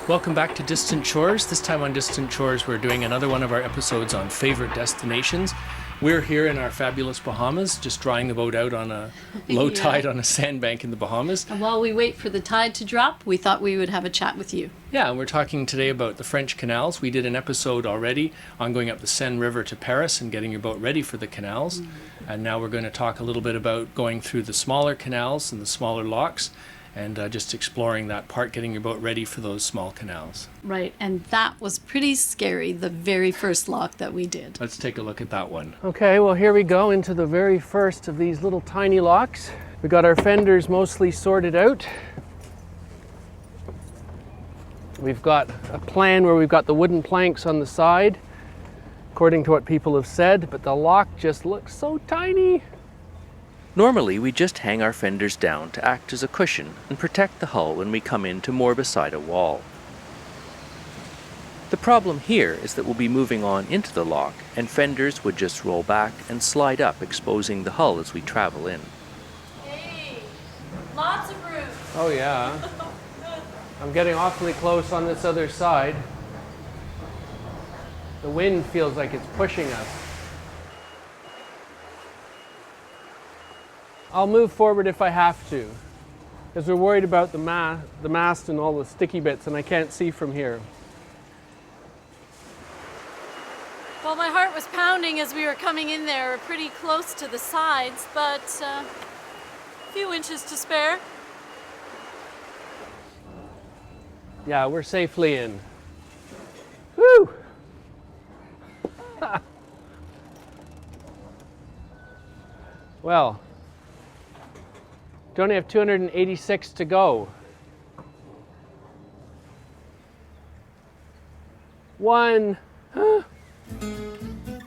Welcome back to Distant Shores. This time on Distant Shores, we're doing another one of our episodes on favorite destinations. We're here in our fabulous Bahamas, just drying the boat out on a low tide on a sandbank in the Bahamas. And while we wait for the tide to drop, we thought we would have a chat with you. Yeah, and we're talking today about the French canals. We did an episode already on going up the Seine River to Paris and getting your boat ready for the canals. And now we're going to talk a little bit about going through the smaller canals and the smaller locks, and just exploring that part, getting your boat ready for those small canals. Right, and that was pretty scary, the very first lock that we did. Let's take a look at that one. Okay, well here we go into the very first of these little tiny locks. We got our fenders mostly sorted out. We've got a plan where we've got the wooden planks on the side, according to what people have said, but the lock just looks so tiny. Normally, we just hang our fenders down to act as a cushion and protect the hull when we come in to moor beside a wall. The problem here is that we'll be moving on into the lock, and fenders would just roll back and slide up, exposing the hull as we travel in. Hey, lots of room. Oh yeah. I'm getting awfully close on this other side. The wind feels like it's pushing us. I'll move forward if I have to, because we're worried about the mast and all the sticky bits, and I can't see from here. Well, my heart was pounding as we were coming in there. We're pretty close to the sides, but a few inches to spare. Yeah, we're safely in. Woo! Well, we only have 286 to go. One.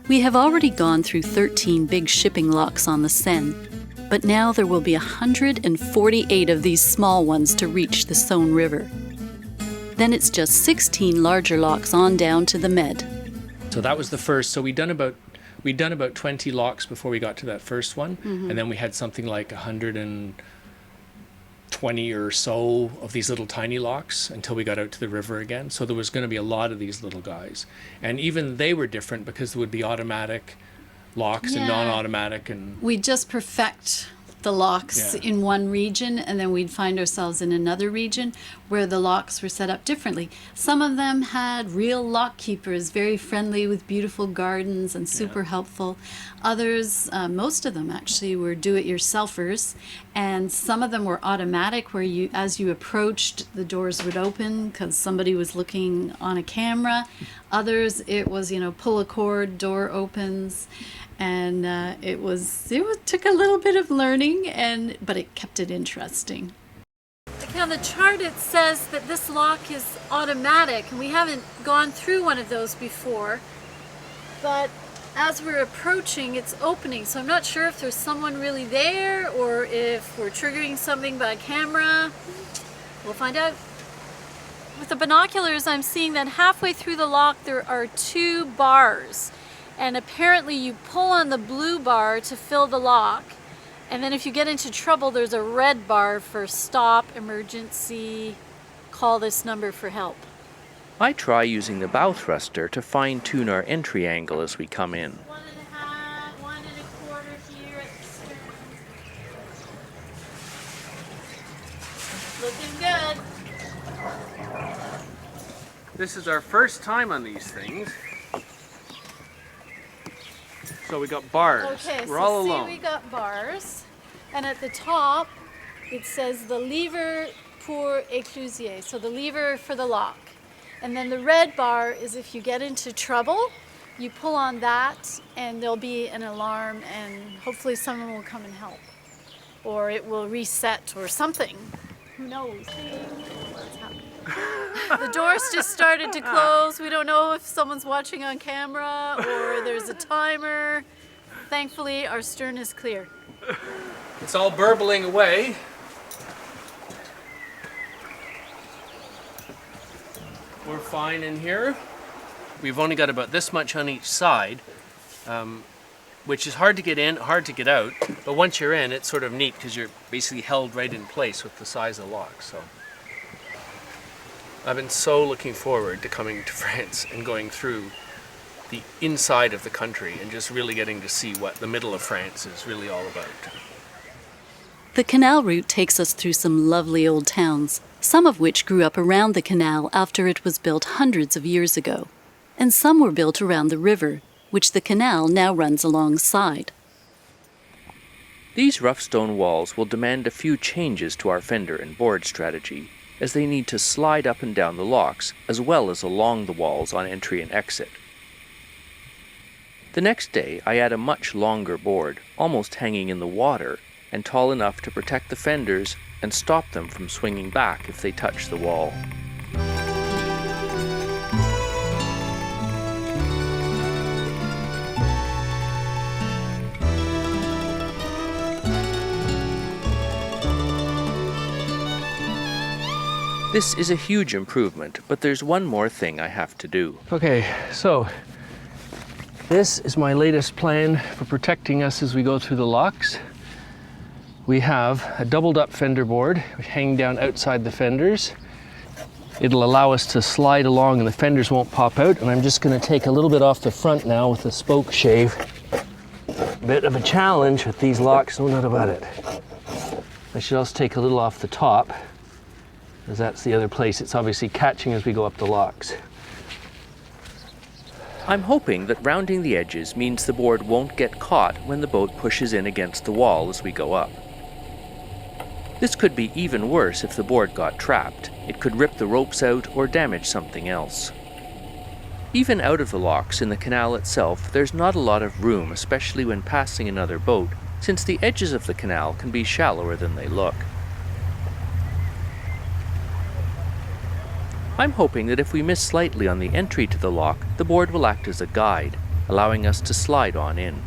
We have already gone through 13 big shipping locks on the Seine, but now there will be 148 of these small ones to reach the Saône River. Then it's just 16 larger locks on down to the Med. So that was the first. So we'd done about 20 locks before we got to that first one, and then we had something like 120 or so of these little tiny locks until we got out to the river again. So there was going to be a lot of these little guys, and even they were different because there would be automatic locks and non-automatic, and We'd just perfect the locks in one region, and then we'd find ourselves in another region where the locks were set up differently. Some of them had real lock keepers, very friendly with beautiful gardens and super helpful. Others, most of them actually, were do-it-yourselfers, and some of them were automatic, where you, as you approached, the doors would open because somebody was looking on a camera. Others, it was, pull a cord, door opens. And it took a little bit of learning, but it kept it interesting. On the chart it says that this lock is automatic, and we haven't gone through one of those before. But as we're approaching, it's opening, so I'm not sure if there's someone really there or if we're triggering something by camera. We'll find out. With the binoculars, I'm seeing that halfway through the lock there are 2 bars. And apparently you pull on the blue bar to fill the lock. And then if you get into trouble, there's a red bar for stop, emergency, call this number for help. I try using the bow thruster to fine-tune our entry angle as we come in. 1.5, 1.25 here at the stern. Looking good. this is our first time on these things. So we got bars. Okay, We're all alone. we got bars, and at the top it says the lever pour éclusier, so the lever for the lock. And then the red bar is if you get into trouble, you pull on that and there'll be an alarm and hopefully someone will come and help. Or it will reset or something. Who knows? What's happening? The doors just started to close. We don't know if someone's watching on camera or there's a timer. Thankfully, our stern is clear. It's all burbling away. We're fine in here. We've only got about this much on each side, which is hard to get in, hard to get out. But once you're in, it's sort of neat because you're basically held right in place with the size of the lock. So I've been so looking forward to coming to France and going through the inside of the country and just really getting to see what the middle of France is really all about. The canal route takes us through some lovely old towns, some of which grew up around the canal after it was built hundreds of years ago, and some were built around the river, which the canal now runs alongside. These rough stone walls will demand a few changes to our fender and board strategy, as they need to slide up and down the locks as well as along the walls on entry and exit. The next day I add a much longer board, almost hanging in the water, and tall enough to protect the fenders and stop them from swinging back if they touch the wall. This is a huge improvement, but there's one more thing I have to do. Okay, so this is my latest plan for protecting us as we go through the locks. We have a doubled up fender board hanging down outside the fenders. It'll allow us to slide along and the fenders won't pop out, and I'm just going to take a little bit off the front now with a spoke shave. Bit of a challenge with these locks, no doubt about it. I should also take a little off the top, as that's the other place it's obviously catching as we go up the locks. I'm hoping that rounding the edges means the board won't get caught when the boat pushes in against the wall as we go up. This could be even worse if the board got trapped. It could rip the ropes out or damage something else. Even out of the locks in the canal itself, there's not a lot of room, especially when passing another boat, since the edges of the canal can be shallower than they look. I'm hoping that if we miss slightly on the entry to the lock, the board will act as a guide, allowing us to slide on in.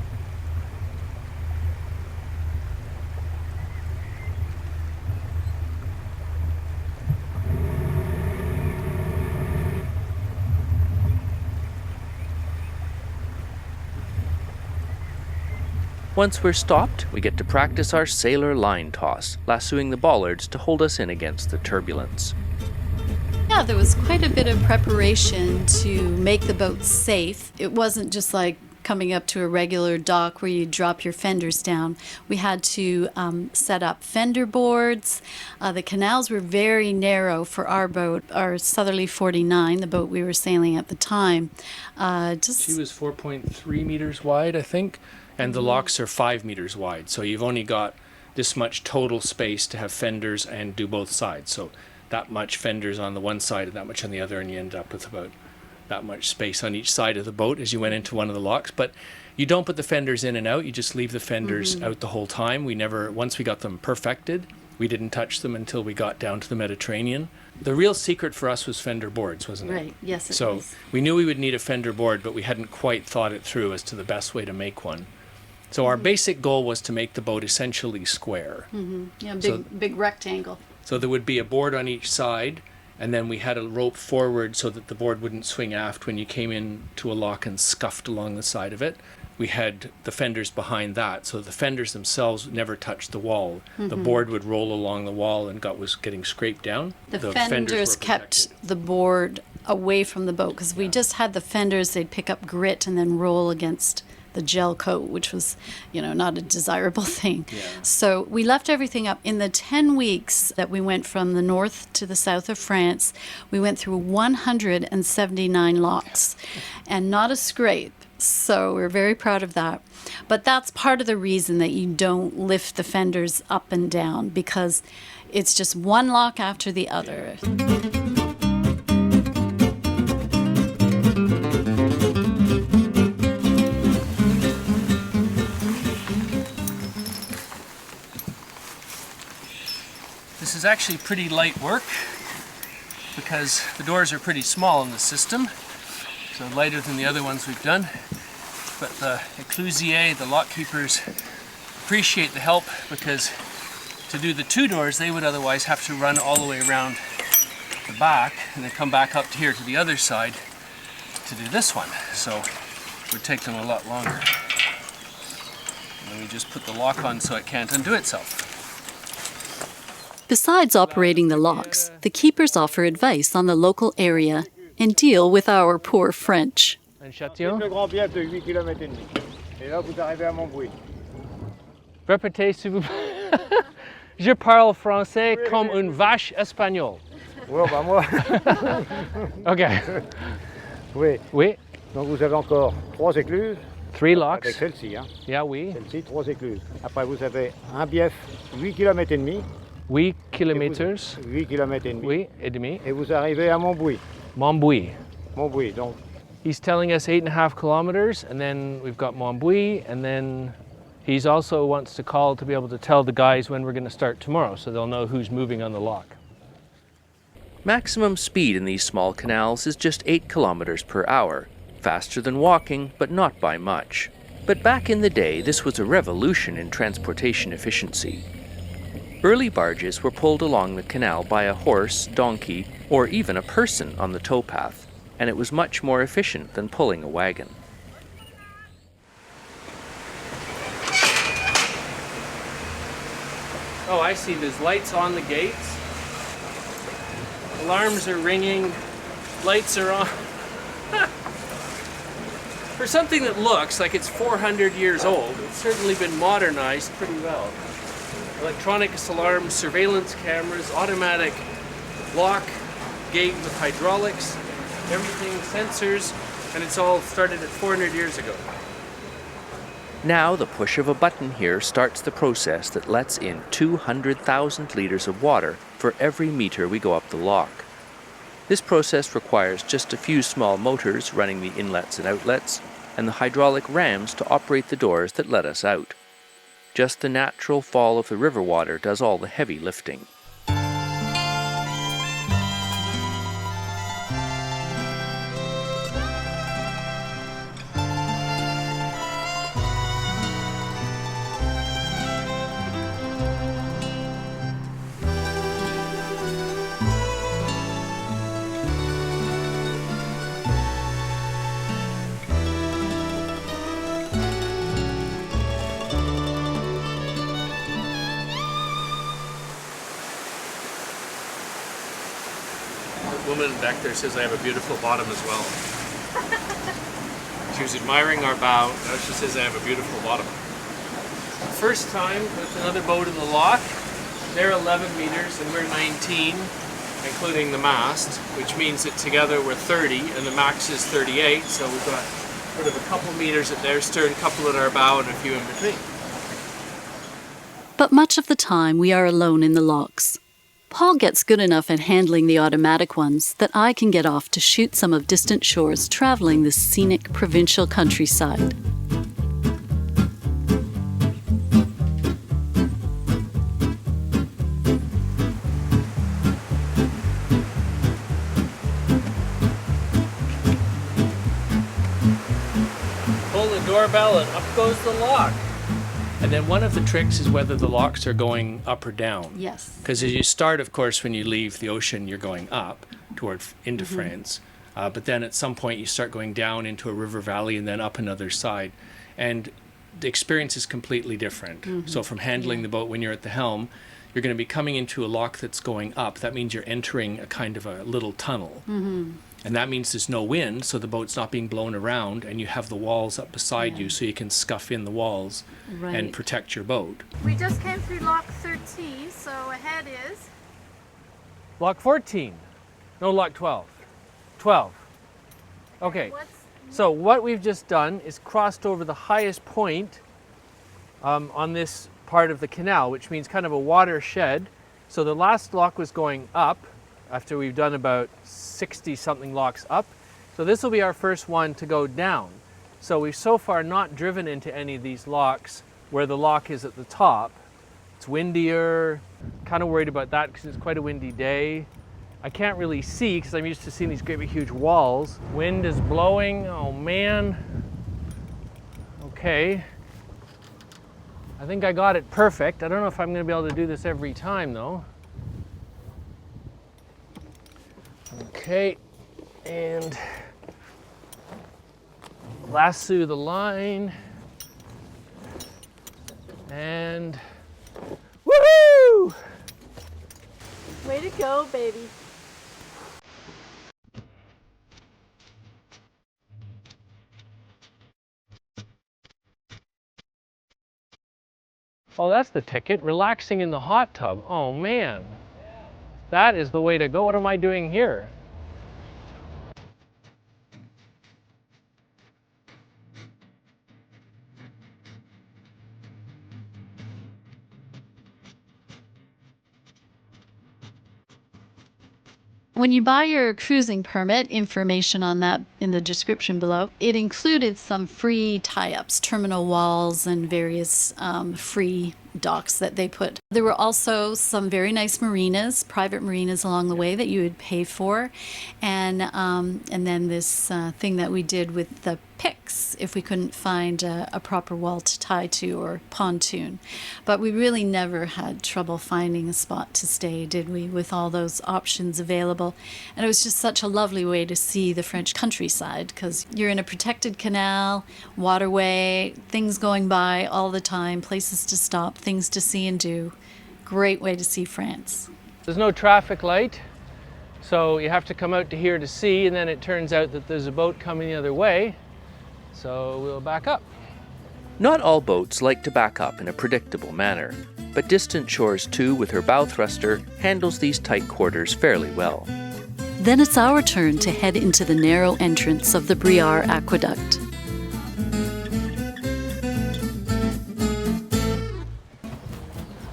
Once we're stopped, we get to practice our sailor line toss, lassoing the bollards to hold us in against the turbulence. Yeah, there was quite a bit of preparation to make the boat safe. It wasn't just like coming up to a regular dock where you drop your fenders down. We had to set up fender boards. The canals were very narrow for our boat, our Southerly 49, the boat we were sailing at the time. She was 4.3 meters wide, I think, and the locks are 5 meters wide. So you've only got this much total space to have fenders and do both sides. So that much fenders on the one side and that much on the other, and you end up with about that much space on each side of the boat as you went into one of the locks. But you don't put the fenders in and out, you just leave the fenders out the whole time. Once we got them perfected, we didn't touch them until we got down to the Mediterranean. The real secret for us was fender boards, wasn't it? Right, yes, it so was. We knew we would need a fender board, but we hadn't quite thought it through as to the best way to make one. So our basic goal was to make the boat essentially square. Yeah, So- big rectangle. So there would be a board on each side, and then we had a rope forward so that the board wouldn't swing aft when you came into a lock and scuffed along the side of it. We had the fenders behind that, so the fenders themselves never touched the wall. The board would roll along the wall and was getting scraped down. The fenders fenders were kept protected. the board away from the boat because we just had the fenders, they'd pick up grit and then roll against the gel coat, which was, not a desirable thing. Yeah. So we left everything up. In the 10 weeks that we went from the north to the south of France, we went through 179 locks and not a scrape. So we're very proud of that. But that's part of the reason that you don't lift the fenders up and down, because it's just one lock after the other. This is actually pretty light work because the doors are pretty small in the system, so lighter than the other ones we've done. But the Eclusier, the lock keepers, appreciate the help because to do the two doors, they would otherwise have to run all the way around the back and then come back up to here to the other side to do this one. So it would take them a lot longer. And then we just put the lock on so it can't undo itself. Besides operating the locks, the keepers offer advice on the local area and deal with our poor French. Un châtillon. Le grand bief de 8 km et demi. Et là, vous arrivez à Montbrouille. Répétez, s'il vous plaît. Je parle français comme une vache espagnole. Ouais, bah moi. OK. Oui. Oui. Donc vous avez encore 3 écluses. 3 locks. Avec celle-ci, hein. Yeah, oui. Celle-ci, 3 écluses. Après, vous avez un bief 8 km et demi. 8 kilomètres. 8 km et demi. Oui, et demi. Et vous arrivez à Montbrouille. Montbrouille. Montbrouille, donc. He's telling us 8.5 kilometers, and then we've got Montbrouille, and then he's also wants to call to be able to tell the guys when we're going to start tomorrow, so they'll know who's moving on the lock. Maximum speed in these small canals is just 8 kilometers per hour, faster than walking, but not by much. But back in the day, this was a revolution in transportation efficiency. Early barges were pulled along the canal by a horse, donkey, or even a person on the towpath, and it was much more efficient than pulling a wagon. Oh, I see. There's lights on the gates. Alarms are ringing. Lights are on. For something that looks like it's 400 years old, it's certainly been modernized pretty well. Electronic alarms, surveillance cameras, automatic lock, gate with hydraulics, everything, sensors, and it's all started at 400 years ago. Now the push of a button here starts the process that lets in 200,000 liters of water for every meter we go up the lock. This process requires just a few small motors running the inlets and outlets, and the hydraulic rams to operate the doors that let us out. Just the natural fall of the river water does all the heavy lifting. The woman back there says I have a beautiful bottom as well. She was admiring our bow. Now she says I have a beautiful bottom. First time with another boat in the lock. They're 11 meters and we're 19, including the mast, which means that together we're 30 and the max is 38. So we've got sort of a couple meters at their stern, a couple at our bow, and a few in between. But much of the time we are alone in the locks. Paul gets good enough at handling the automatic ones that I can get off to shoot some of distant shores traveling this scenic provincial countryside. Pull the doorbell and up goes the lock. And then one of the tricks is whether the locks are going up or down. Yes. Because as you start, of course, when you leave the ocean, you're going up toward into France. But then at some point you start going down into a river valley and then up another side. And the experience is completely different. So from handling the boat when you're at the helm, you're going to be coming into a lock that's going up. That means you're entering a kind of a little tunnel. And that means there's no wind, so the boat's not being blown around, and you have the walls up beside you so you can scuff in the walls and protect your boat. We just came through lock 13, so ahead is... Lock 14. No, lock 12. 12. Okay. So what we've just done is crossed over the highest point on this part of the canal, which means kind of a watershed. So the last lock was going up after we've done about 60 something locks up. So this will be our first one to go down. So we've so far not driven into any of these locks where the lock is at the top. It's windier, kind of worried about that because it's quite a windy day. I can't really see because I'm used to seeing these great big huge walls. Wind is blowing, oh man. Okay. I think I got it perfect. I don't know if I'm gonna be able to do this every time though. Okay, and lasso the line, and woohoo! Way to go, baby. Oh, that's the ticket. Relaxing in the hot tub. Oh, man. That is the way to go. What am I doing here? When you buy your cruising permit, information on that in the description below, it included some free tie-ups, terminal walls, and various free docks that they put. There were also some very nice marinas, private marinas along the way that you would pay for, and then this thing that we did with the picks if we couldn't find a proper wall to tie to or pontoon. But we really never had trouble finding a spot to stay, did we, with all those options available. And it was just such a lovely way to see the French countryside, because you're in a protected canal, waterway, things going by all the time, places to stop, things to see and do. Great way to see France. There's no traffic light, so you have to come out to here to see, and then it turns out that there's a boat coming the other way, so we'll back up. Not all boats like to back up in a predictable manner, but Distant Shores 2 with her bow thruster handles these tight quarters fairly well. Then it's our turn to head into the narrow entrance of the Briar Aqueduct.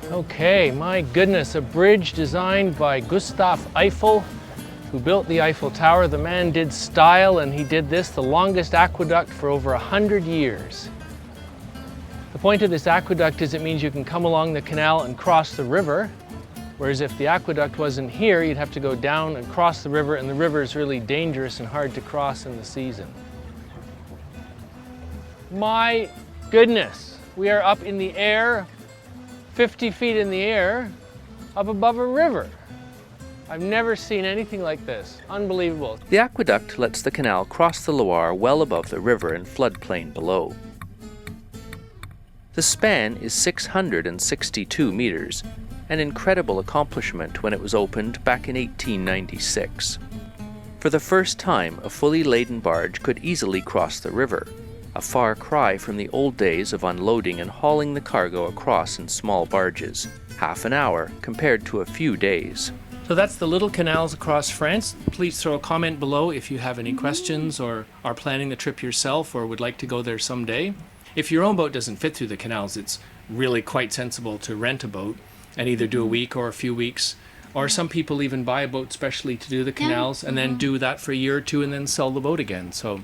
Okay, my goodness, a bridge designed by Gustave Eiffel, who built the Eiffel Tower. The man did style, and he did this, the longest aqueduct for over 100 years. The point of this aqueduct is it means you can come along the canal and cross the river, whereas if the aqueduct wasn't here, you'd have to go down and cross the river, and the river is really dangerous and hard to cross in the season. My goodness, we are up in the air, 50 feet in the air, up above a river. I've never seen anything like this. Unbelievable. The aqueduct lets the canal cross the Loire well above the river and floodplain below. The span is 662 meters, an incredible accomplishment when it was opened back in 1896. For the first time, a fully laden barge could easily cross the river, a far cry from the old days of unloading and hauling the cargo across in small barges, half an hour compared to a few days. So that's the little canals across France. Please throw a comment below if you have any questions or are planning the trip yourself or would like to go there someday. If your own boat doesn't fit through the canals, it's really quite sensible to rent a boat and either do a week or a few weeks. Or some people even buy a boat specially to do the canals and then do that for a year or two and then sell the boat again. So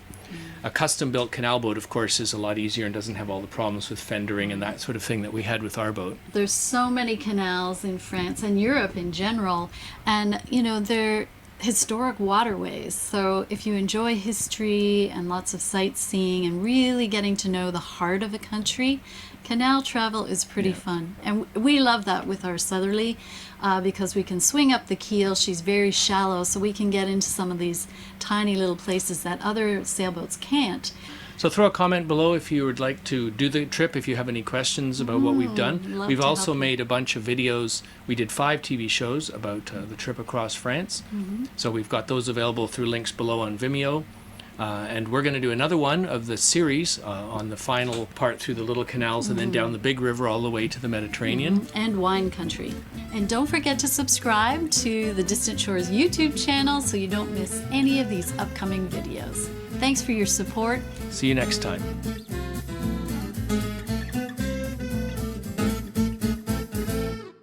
a custom-built canal boat, of course, is a lot easier and doesn't have all the problems with fendering and that sort of thing that we had with our boat. There's so many canals in France and Europe in general, and they're historic waterways. So if you enjoy history and lots of sightseeing and really getting to know the heart of a country, canal travel is pretty fun. And we love that with our southerly because we can swing up the keel. She's very shallow, so we can get into some of these tiny little places that other sailboats can't. So throw a comment below if you would like to do the trip, if you have any questions about what we've done. We've also made a bunch of videos. We did 5 TV shows about the trip across France. So we've got those available through links below on Vimeo. And we're going to do another one of the series on the final part through the little canals and then down the big river all the way to the Mediterranean. And wine country. And don't forget to subscribe to the Distant Shores YouTube channel so you don't miss any of these upcoming videos. Thanks for your support. See you next time.